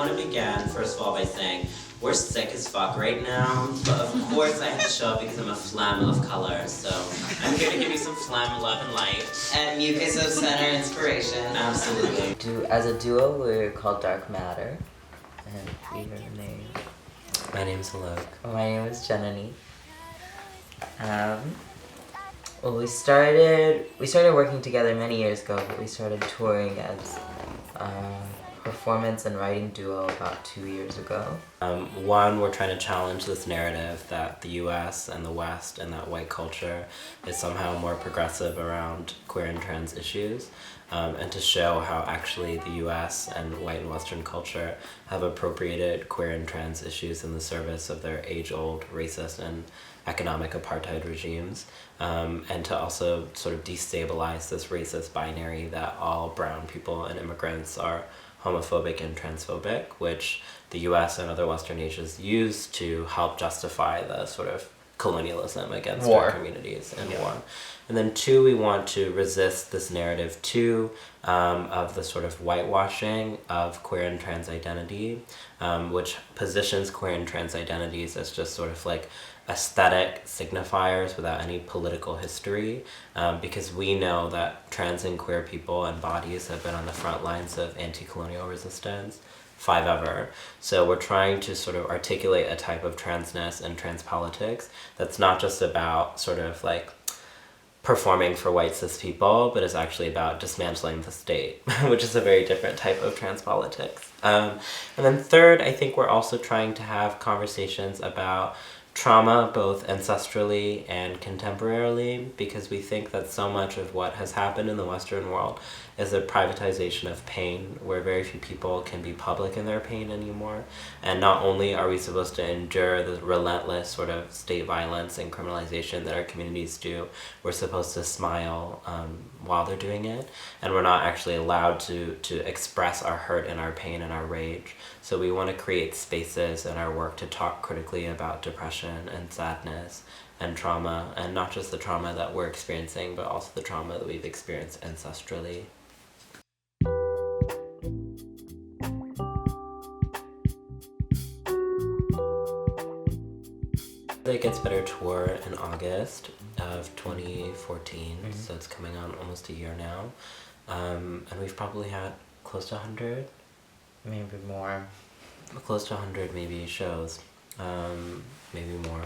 want to begin, first of all, by saying we're sick as fuck right now, but of course I have to show up because I'm a phlegm of color, so I'm here to give you some phlegm, love, and light. And mucus of center inspiration. Absolutely. As a duo, we're called DarkMatter. And your name? My name's Alok. My name is Janani. Well, we started working together many years ago, but we started touring as performance and writing duo about 2 years ago. One, we're trying to challenge this narrative that the US and the West and that white culture is somehow more progressive around queer and trans issues, and to show how actually the US and white and Western culture have appropriated queer and trans issues in the service of their age-old racist and economic apartheid regimes, and to also sort of destabilize this racist binary that all brown people and immigrants are homophobic and transphobic, which the US and other Western nations use to help justify the sort of colonialism against our communities and war. And then two, we want to resist this narrative too of the sort of whitewashing of queer and trans identity, which positions queer and trans identities as just sort of like aesthetic signifiers without any political history, because we know that trans and queer people and bodies have been on the front lines of anti-colonial resistance forever. So we're trying to sort of articulate a type of transness and trans politics that's not just about sort of like performing for white cis people, but is actually about dismantling the state, which is a very different type of trans politics. And then third, I think we're also trying to have conversations about trauma, both ancestrally and contemporarily, because we think that so much of what has happened in the Western world is a privatization of pain, where very few people can be public in their pain anymore. And not only are we supposed to endure the relentless sort of state violence and criminalization that our communities do, we're supposed to smile while they're doing it, and we're not actually allowed to express our hurt and our pain and our rage. So we want to create spaces in our work to talk critically about depression and sadness and trauma, and not just the trauma that we're experiencing, but also the trauma that we've experienced ancestrally. The It Gets Better tour in August of 2014, so it's coming on almost a year now, and we've probably had close to 100, Maybe more. close to 100 maybe shows, maybe more.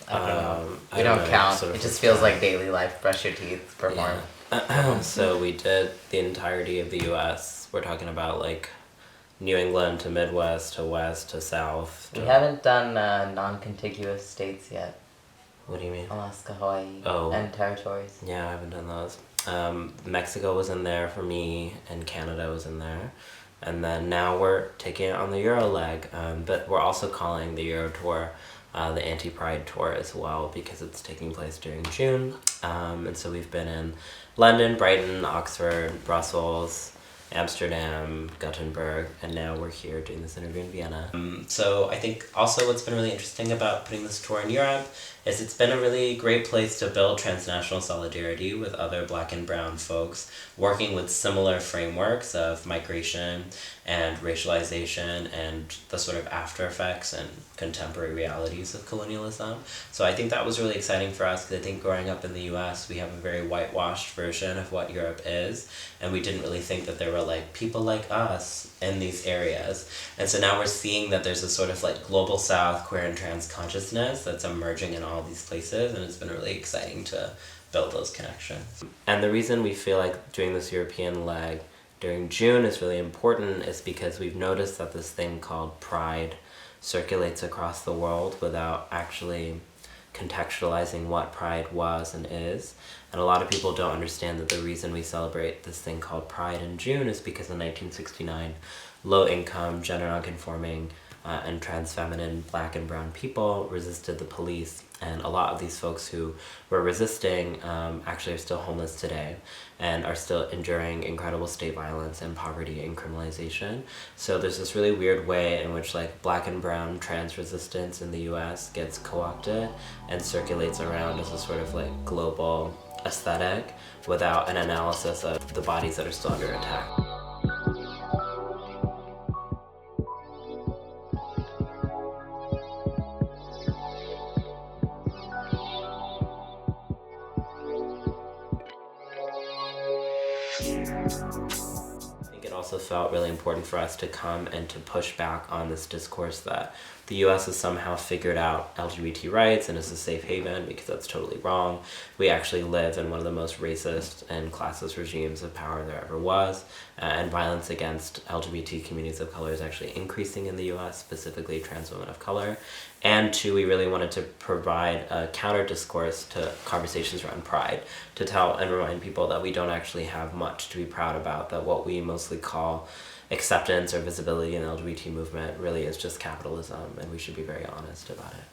I don't know. I We don't know, count. sort of It just feels like daily life. Brush your teeth, perform. Yeah. So we did the entirety of the US. We're talking about like New England to Midwest to West to South. We haven't done non-contiguous states yet. What do you mean? Alaska, Hawaii, and territories. Yeah, I haven't done those. Mexico was in there for me, and Canada was in there. And then now we're taking it on the Euro leg, but we're also calling the Euro tour the Anti-Pride tour as well, because it's taking place during June. And so we've been in London, Brighton, Oxford, Brussels, Amsterdam, Gothenburg, and now we're here doing this interview in Vienna. So I think also what's been really interesting about putting this tour in Europe is it's been a really great place to build transnational solidarity with other Black and brown folks working with similar frameworks of migration and racialization and the sort of after effects and contemporary realities of colonialism. So I think that was really exciting for us, because I think growing up in the US, we have a very whitewashed version of what Europe is, and we didn't really think that there were like people like us in these areas. And so now we're seeing that there's a sort of like global South queer and trans consciousness that's emerging in all these places, and it's been really exciting to build those connections. And the reason we feel like doing this European leg during June is really important is because we've noticed that this thing called Pride circulates across the world without actually contextualizing what Pride was and is. And a lot of people don't understand that the reason we celebrate this thing called Pride in June is because in 1969, low-income, gender non-conforming, and trans feminine Black and brown people resisted the police, and a lot of these folks who were resisting actually are still homeless today and are still enduring incredible state violence and poverty and criminalization. So there's this really weird way in which like Black and brown trans resistance in the US gets co-opted and circulates around as a sort of like global aesthetic without an analysis of the bodies that are still under attack. think it also felt really important for us to come and to push back on this discourse that the US has somehow figured out LGBT rights and is a safe haven, because that's totally wrong. We actually live in one of the most racist and classist regimes of power there ever was, and violence against LGBT communities of color is actually increasing in the US, specifically trans women of color. And two, we really wanted to provide a counter discourse to conversations around pride, to tell and remind people that we don't actually have much to be proud about, that what we mostly call acceptance or visibility in the LGBT movement really is just capitalism, and we should be very honest about it.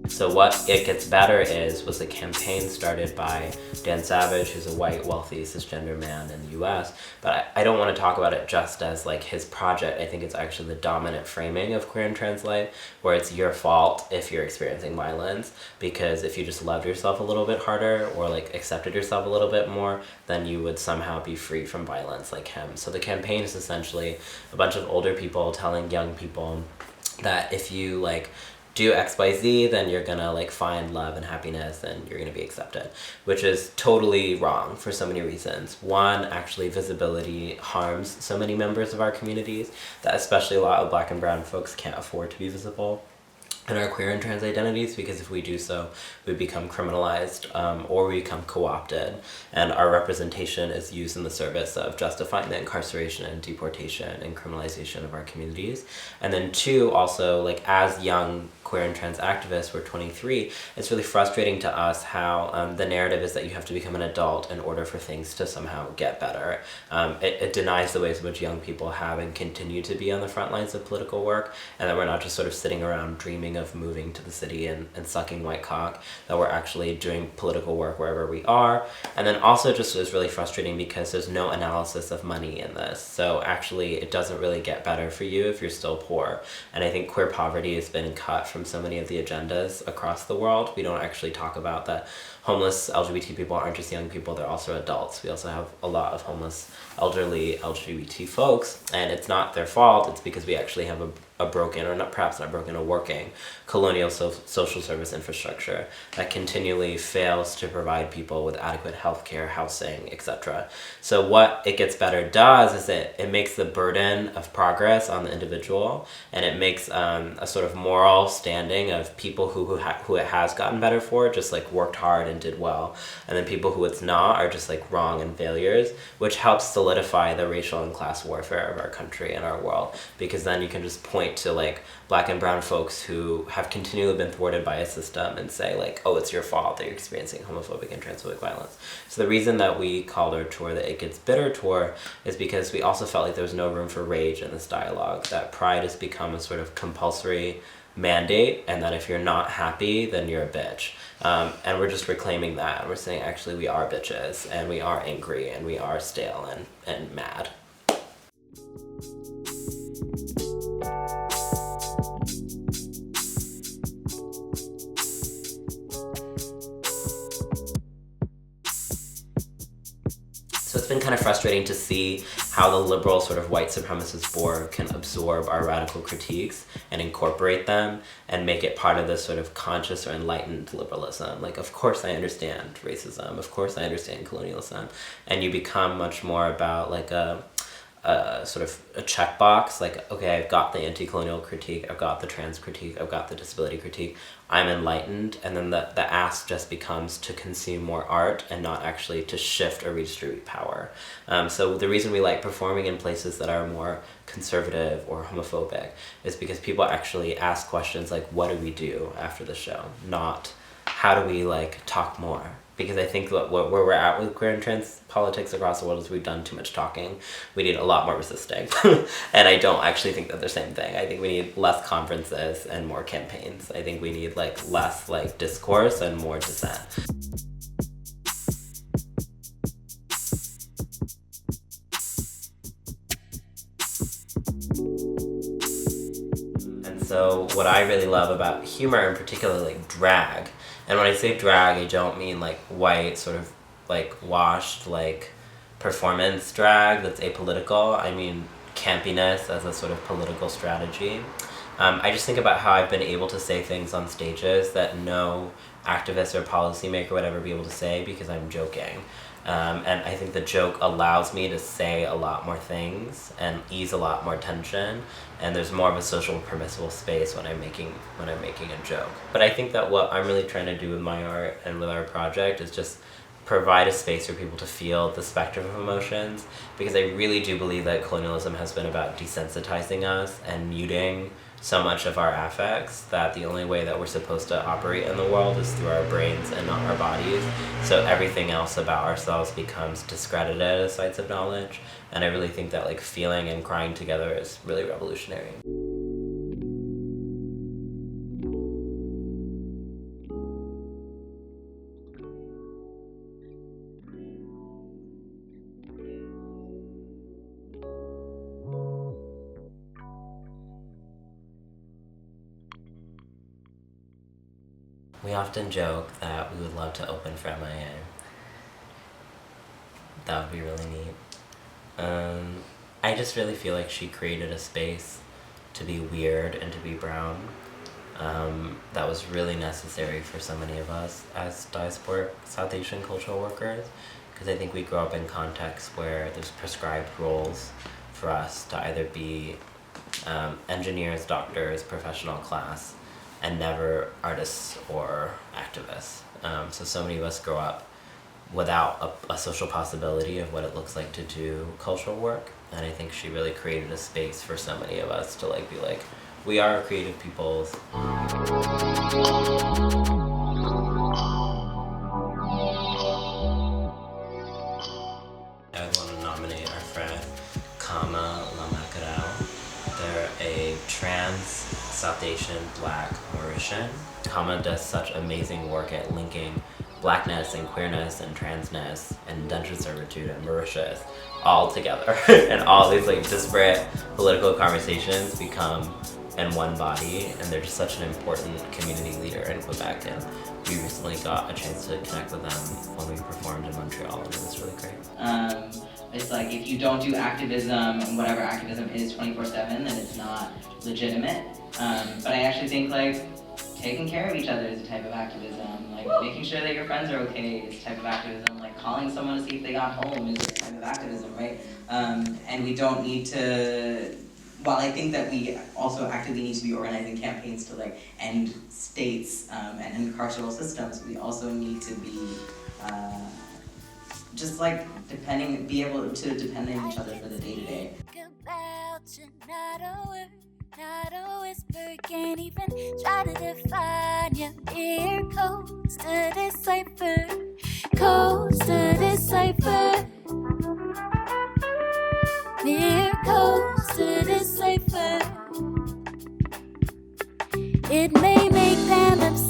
So what It Gets Better was a campaign started by Dan Savage, who's a white, wealthy, cisgender man in the US. But I don't want to talk about it just as like his project. I think it's actually the dominant framing of queer and trans life, where it's your fault if you're experiencing violence, because if you just loved yourself a little bit harder or like accepted yourself a little bit more, then you would somehow be free from violence like him. So the campaign is essentially a bunch of older people telling young people that if you like do XYZ, then you're gonna like find love and happiness and you're gonna be accepted, which is totally wrong for so many reasons. One, actually visibility harms so many members of our communities that especially a lot of Black and brown folks can't afford to be visible in our queer and trans identities, because if we do so, we become criminalized or we become co-opted, and our representation is used in the service of justifying the incarceration and deportation and criminalization of our communities. And then two, also, like as young queer and trans activists, we're 23, it's really frustrating to us how the narrative is that you have to become an adult in order for things to somehow get better. It denies the ways in which young people have and continue to be on the front lines of political work, and that we're not just sort of sitting around dreaming of moving to the city and sucking white cock, that we're actually doing political work wherever we are. And then also just is really frustrating because there's no analysis of money in this. So actually it doesn't really get better for you if you're still poor. And I think queer poverty has been cut from so many of the agendas across the world. We don't actually talk about that homeless LGBT people aren't just young people, they're also adults. We also have a lot of homeless elderly LGBT folks, and it's not their fault. It's because we actually have a broken, or not perhaps not broken, a working colonial social service infrastructure that continually fails to provide people with adequate healthcare, housing, etc. So what It Gets Better does is it makes the burden of progress on the individual, and it makes a sort of moral standing of people who it has gotten better for, just like worked hard and did well, and then people who it's not are just like wrong and failures, which helps solidify the racial and class warfare of our country and our world, because then you can just point to like Black and brown folks who have continually been thwarted by a system and say like, oh, it's your fault that you're experiencing homophobic and transphobic violence. So the reason that we called our tour the It Gets Bitter tour is because we also felt like there was no room for rage in this dialogue, that pride has become a sort of compulsory mandate, and that if you're not happy, then you're a bitch. And we're just reclaiming that, and we're saying actually we are bitches, and we are angry, and we are stale and mad. So it's been kind of frustrating to see how the liberal sort of white supremacist board can absorb our radical critiques and incorporate them and make it part of this sort of conscious or enlightened liberalism. Like, of course I understand racism, of course I understand colonialism, and you become much more about like a sort of a checkbox, like, okay, I've got the anti-colonial critique, I've got the trans critique, I've got the disability critique, I'm enlightened, and then the ask just becomes to consume more art and not actually to shift or redistribute power. So the reason we like performing in places that are more conservative or homophobic is because people actually ask questions like, what do we do after the show? Not, how do we like talk more? Because I think where we're at with queer and trans politics across the world is we've done too much talking. We need a lot more resisting. And I don't actually think they're the same thing. I think we need less conferences and more campaigns. I think we need like less like discourse and more dissent. And so what I really love about humor, and particularly like drag, and when I say drag, I don't mean like white, sort of like washed, like performance drag that's apolitical. I mean campiness as a sort of political strategy. I just think about how I've been able to say things on stages that no activist or policymaker would ever be able to say because I'm joking. And I think the joke allows me to say a lot more things and ease a lot more tension, and there's more of a social permissible space when I'm making a joke. But I think that what I'm really trying to do with my art and with our project is just provide a space for people to feel the spectrum of emotions, because I really do believe that colonialism has been about desensitizing us and muting so much of our affects, that the only way that we're supposed to operate in the world is through our brains and not our bodies. So everything else about ourselves becomes discredited as sites of knowledge. And I really think that like feeling and crying together is really revolutionary. We often joke that we would love to open for MIA. That would be really neat. I just really feel like she created a space to be weird and to be brown that was really necessary for so many of us as diasporic South Asian cultural workers, because I think we grow up in contexts where there's prescribed roles for us to either be engineers, doctors, professional class, and never artists or activists. So many of us grow up without a social possibility of what it looks like to do cultural work, and I think she really created a space for so many of us to like be like, we are creative peoples. I would want to nominate our friend Kama Lamakarao. They're a trans South Asian Black Mauritian. Kama does such amazing work at linking Blackness and queerness and transness and indentured servitude and Mauritius all together. And all these like disparate political conversations become in one body, and they're just such an important community leader in Quebec, and we recently got a chance to connect with them when we performed in Montreal, and it was really great. It's like if you don't do activism, and whatever activism is 24/7, then it's not legitimate. But I actually think like taking care of each other is a type of activism. Like making sure that your friends are okay is a type of activism. Like calling someone to see if they got home is a type of activism, right? And we don't need to. While I think that we also actively need to be organizing campaigns to like end states and end carceral systems, we also need to be just like be able to depend on each other for the day to day. Not a whisper, can't even try to define you. Here codes to decipher, codes to decipher. Here codes to decipher. It may make them upset.